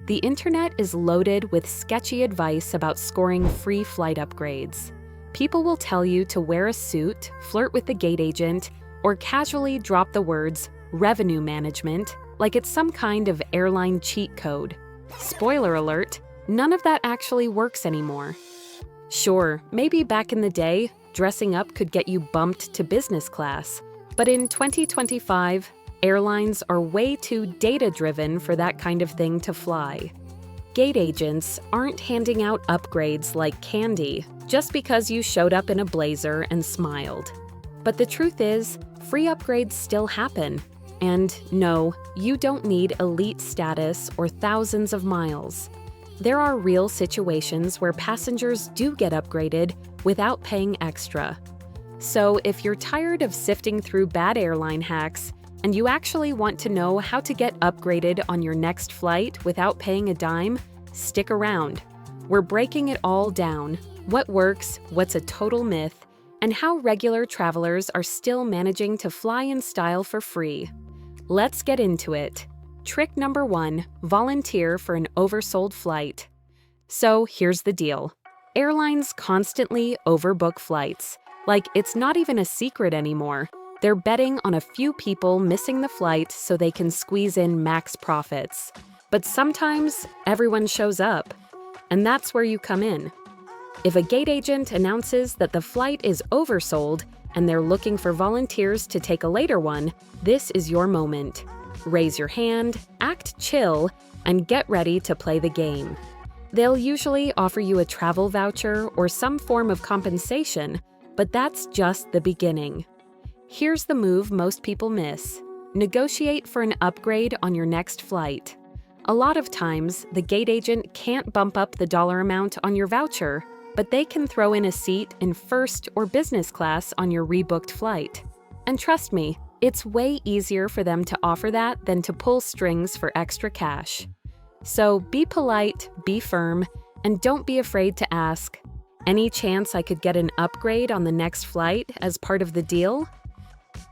The internet is loaded with sketchy advice about scoring free flight upgrades. People will tell you to wear a suit, flirt with the gate agent, or casually drop the words revenue management like it's some kind of airline cheat code. Spoiler alert, none of that actually works anymore. Sure, maybe back in the day, dressing up could get you bumped to business class, but in 2025, airlines are way too data-driven for that kind of thing to fly. Gate agents aren't handing out upgrades like candy just because you showed up in a blazer and smiled. But the truth is, free upgrades still happen. And no, you don't need elite status or thousands of miles. There are real situations where passengers do get upgraded without paying extra. So if you're tired of sifting through bad airline hacks, and you actually want to know how to get upgraded on your next flight without paying a dime, stick around. We're breaking it all down: what works, what's a total myth, and how regular travelers are still managing to fly in style for free. Let's get into it. Trick number 1, volunteer for an oversold flight. So here's the deal. Airlines constantly overbook flights. Like it's not even a secret anymore. They're betting on a few people missing the flight so they can squeeze in max profits. But sometimes everyone shows up, and that's where you come in. If a gate agent announces that the flight is oversold and they're looking for volunteers to take a later one, this is your moment. Raise your hand, act chill, and get ready to play the game. They'll usually offer you a travel voucher or some form of compensation, but that's just the beginning. Here's the move most people miss. Negotiate for an upgrade on your next flight. A lot of times, the gate agent can't bump up the dollar amount on your voucher, but they can throw in a seat in first or business class on your rebooked flight. And trust me, it's way easier for them to offer that than to pull strings for extra cash. So be polite, be firm, and don't be afraid to ask, "Any chance I could get an upgrade on the next flight as part of the deal?"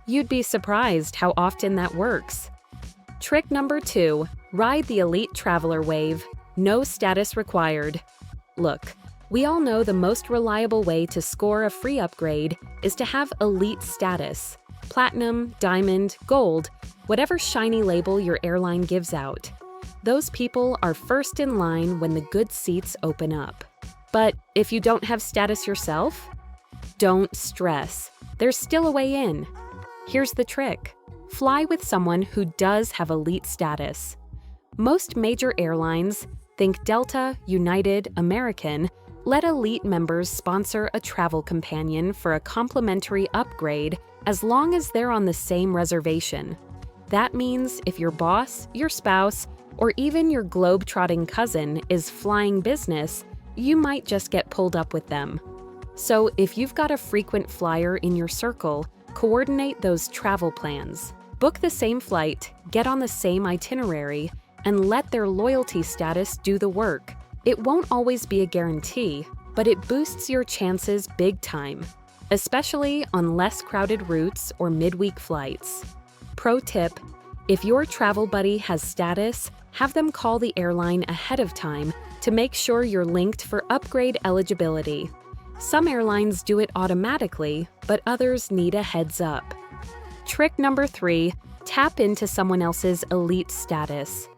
You'd be surprised how often that works. Trick number 2, ride the elite traveler wave. No status required. Look, we all know the most reliable way to score a free upgrade is to have elite status. Platinum, diamond, gold, whatever shiny label your airline gives out. Those people are first in line when the good seats open up. But if you don't have status yourself, don't stress. There's still a way in. Here's the trick. Fly with someone who does have elite status. Most major airlines, think Delta, United, American, let elite members sponsor a travel companion for a complimentary upgrade as long as they're on the same reservation. That means if your boss, your spouse, or even your globe-trotting cousin is flying business, you might just get pulled up with them. So if you've got a frequent flyer in your circle, coordinate those travel plans. Book the same flight, get on the same itinerary, and let their loyalty status do the work. It won't always be a guarantee, but it boosts your chances big time, especially on less crowded routes or midweek flights. Pro tip: if your travel buddy has status, have them call the airline ahead of time to make sure you're linked for upgrade eligibility. Some airlines do it automatically, but others need a heads up. Trick number 3, tap into someone else's elite status.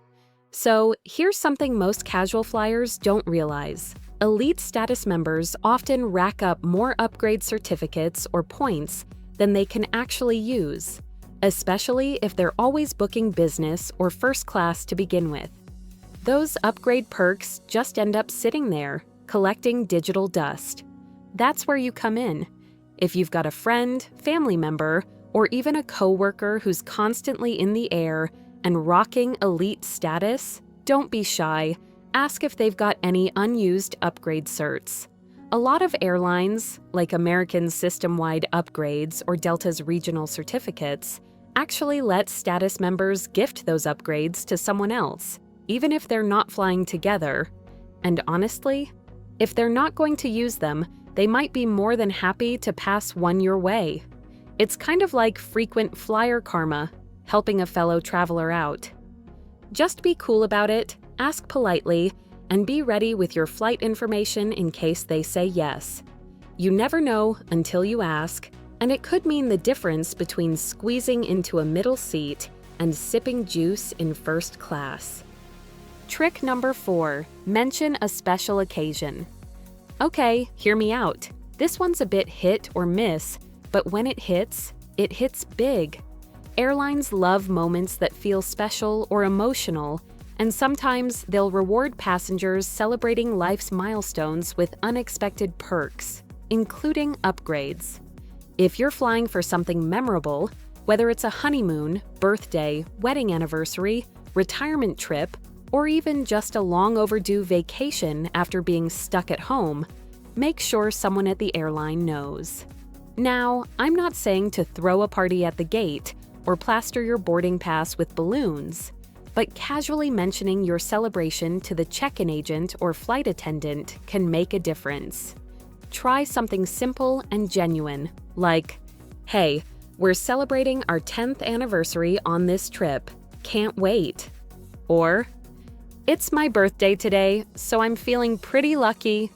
So here's something most casual flyers don't realize. Elite status members often rack up more upgrade certificates or points than they can actually use, especially if they're always booking business or first class to begin with. Those upgrade perks just end up sitting there, collecting digital dust. That's where you come in. If you've got a friend, family member, or even a coworker who's constantly in the air and rocking elite status, don't be shy. Ask if they've got any unused upgrade certs. A lot of airlines, like American's system-wide upgrades or Delta's regional certificates, actually let status members gift those upgrades to someone else, even if they're not flying together. And honestly, if they're not going to use them, they might be more than happy to pass one your way. It's kind of like frequent flyer karma, helping a fellow traveler out. Just be cool about it ask politely, and be ready with your flight information in case they say yes. You never know until you ask, and it could mean the difference between squeezing into a middle seat and sipping juice in first class. Trick number 4, mention a special occasion. Okay, hear me out. This one's a bit hit or miss, but when it hits big. Airlines love moments that feel special or emotional, and sometimes they'll reward passengers celebrating life's milestones with unexpected perks, including upgrades. If you're flying for something memorable, whether it's a honeymoon, birthday, wedding anniversary, retirement trip, or even just a long overdue vacation after being stuck at home, make sure someone at the airline knows. Now, I'm not saying to throw a party at the gate or plaster your boarding pass with balloons, but casually mentioning your celebration to the check-in agent or flight attendant can make a difference. Try something simple and genuine, like, "Hey, we're celebrating our 10th anniversary on this trip. Can't wait." Or, "It's my birthday today, so I'm feeling pretty lucky."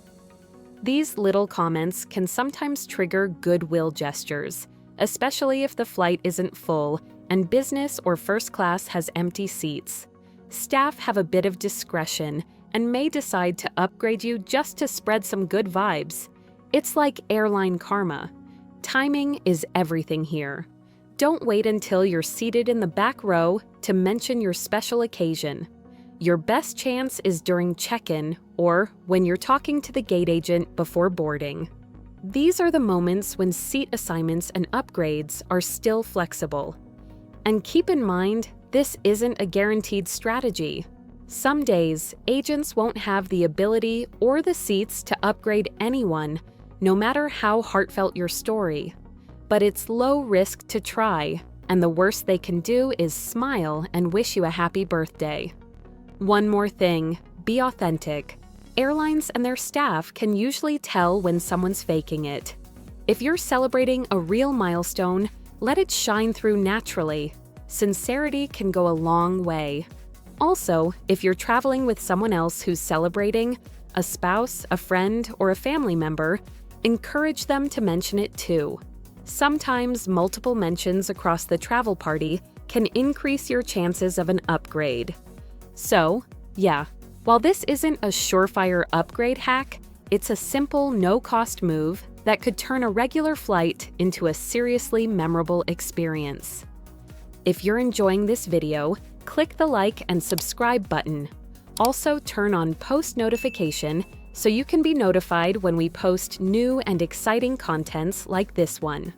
These little comments can sometimes trigger goodwill gestures, especially if the flight isn't full and business or first class has empty seats. Staff have a bit of discretion and may decide to upgrade you just to spread some good vibes. It's like airline karma. Timing is everything here. Don't wait until you're seated in the back row to mention your special occasion. Your best chance is during check-in or when you're talking to the gate agent before boarding. These are the moments when seat assignments and upgrades are still flexible. And keep in mind, this isn't a guaranteed strategy. Some days, agents won't have the ability or the seats to upgrade anyone, no matter how heartfelt your story. But it's low risk to try, and the worst they can do is smile and wish you a happy birthday. One more thing, be authentic. Airlines and their staff can usually tell when someone's faking it. If you're celebrating a real milestone, let it shine through naturally. Sincerity can go a long way. Also, if you're traveling with someone else who's celebrating, a spouse, a friend, or a family member, encourage them to mention it too. Sometimes multiple mentions across the travel party can increase your chances of an upgrade. So, yeah, while this isn't a surefire upgrade hack, it's a simple, no-cost move that could turn a regular flight into a seriously memorable experience. If you're enjoying this video, click the like and subscribe button. Also, turn on post notification so you can be notified when we post new and exciting contents like this one.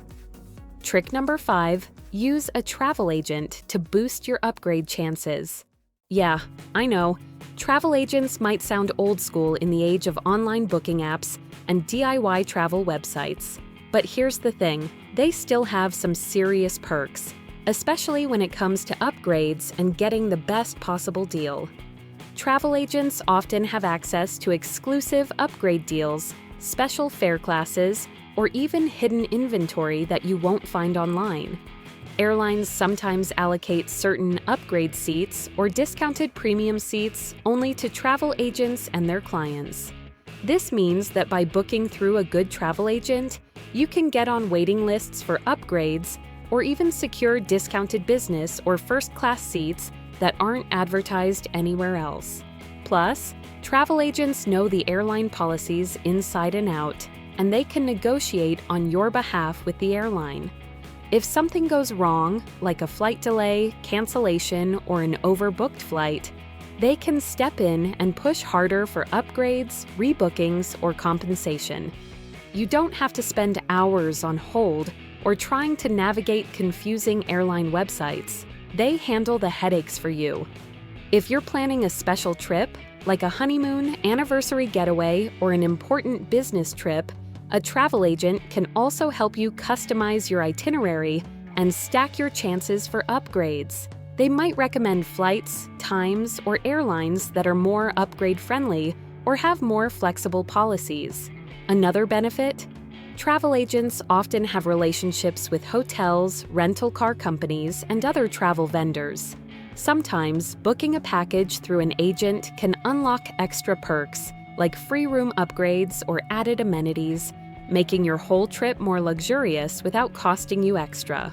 Trick number 5, use a travel agent to boost your upgrade chances. Yeah, I know, travel agents might sound old school in the age of online booking apps and DIY travel websites. But here's the thing, they still have some serious perks, especially when it comes to upgrades and getting the best possible deal. Travel agents often have access to exclusive upgrade deals, special fare classes, or even hidden inventory that you won't find online. Airlines sometimes allocate certain upgrade seats or discounted premium seats only to travel agents and their clients. This means that by booking through a good travel agent, you can get on waiting lists for upgrades or even secure discounted business or first-class seats that aren't advertised anywhere else. Plus, travel agents know the airline policies inside and out, and they can negotiate on your behalf with the airline. If something goes wrong, like a flight delay, cancellation, or an overbooked flight, they can step in and push harder for upgrades, rebookings, or compensation. You don't have to spend hours on hold or trying to navigate confusing airline websites. They handle the headaches for you. If you're planning a special trip, like a honeymoon, anniversary getaway, or an important business trip, a travel agent can also help you customize your itinerary and stack your chances for upgrades. They might recommend flights, times, or airlines that are more upgrade-friendly or have more flexible policies. Another benefit? Travel agents often have relationships with hotels, rental car companies, and other travel vendors. Sometimes, booking a package through an agent can unlock extra perks, like free room upgrades or added amenities, making your whole trip more luxurious without costing you extra.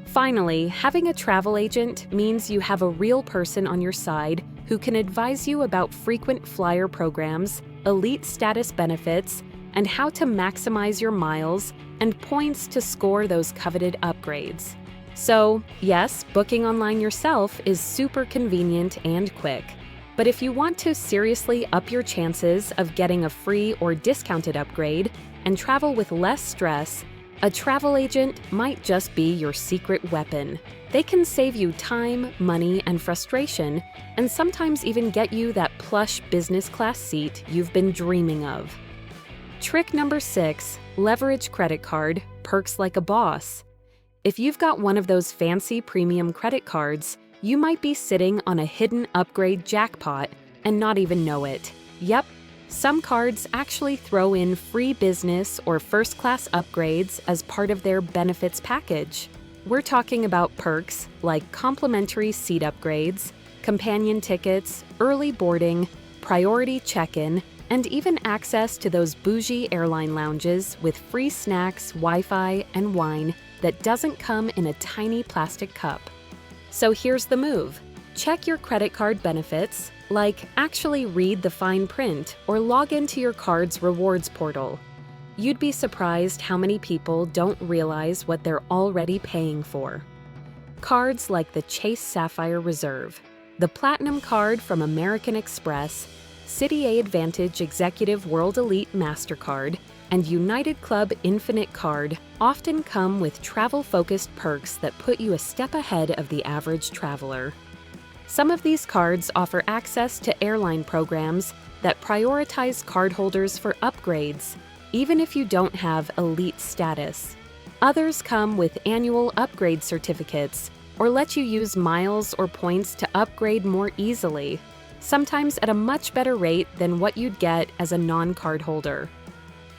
Finally, having a travel agent means you have a real person on your side who can advise you about frequent flyer programs, elite status benefits, and how to maximize your miles and points to score those coveted upgrades. So, yes, booking online yourself is super convenient and quick. But if you want to seriously up your chances of getting a free or discounted upgrade and travel with less stress, a travel agent might just be your secret weapon. They can save you time, money, and frustration, and sometimes even get you that plush business class seat you've been dreaming of. Trick number 6, leverage credit card, perks like a boss. If you've got one of those fancy premium credit cards, you might be sitting on a hidden upgrade jackpot and not even know it. Yep, some cards actually throw in free business or first-class upgrades as part of their benefits package. We're talking about perks like complimentary seat upgrades, companion tickets, early boarding, priority check-in, and even access to those bougie airline lounges with free snacks, Wi-Fi, and wine that doesn't come in a tiny plastic cup. So here's the move. Check your credit card benefits, like actually read the fine print or log into your card's rewards portal. You'd be surprised how many people don't realize what they're already paying for. Cards like the chasesapphirereserve, the platinum card from American Express, City A Advantage Executive World Elite MasterCard, and unitedclub infinitecard often come with travel-focused perks that put you a step ahead of the average traveler. Some of these cards offer access to airline programs that prioritize cardholders for upgrades, even if you don't have elite status. Others come with annual upgrade certificates or let you use miles or points to upgrade more easily, sometimes at a much better rate than what you'd get as a non-card holder.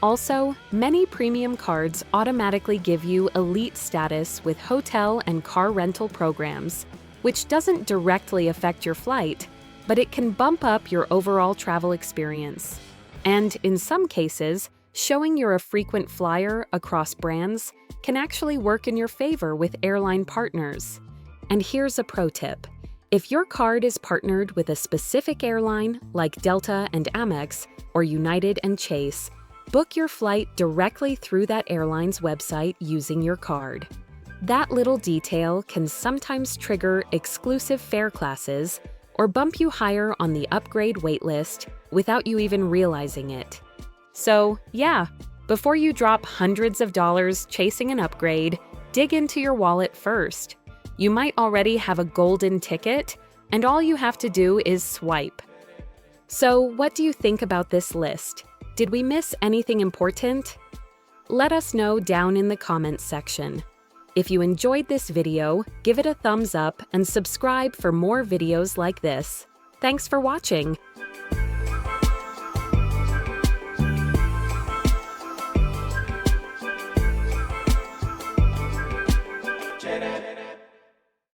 Also, many premium cards automatically give you elite status with hotel and car rental programs, which doesn't directly affect your flight, but it can bump up your overall travel experience. And in some cases, showing you're a frequent flyer across brands can actually work in your favor with airline partners. And here's a pro tip. If your card is partnered with a specific airline like Delta and Amex or United and Chase, book your flight directly through that airline's website using your card. That little detail can sometimes trigger exclusive fare classes or bump you higher on the upgrade waitlist without you even realizing it. So, yeah, before you drop hundreds of dollars chasing an upgrade, dig into your wallet first. You might already have a golden ticket, and all you have to do is swipe. So, what do you think about this list? Did we miss anything important? Let us know down in the comments section. If you enjoyed this video, give it a thumbs up and subscribe for more videos like this. Thanks for watching.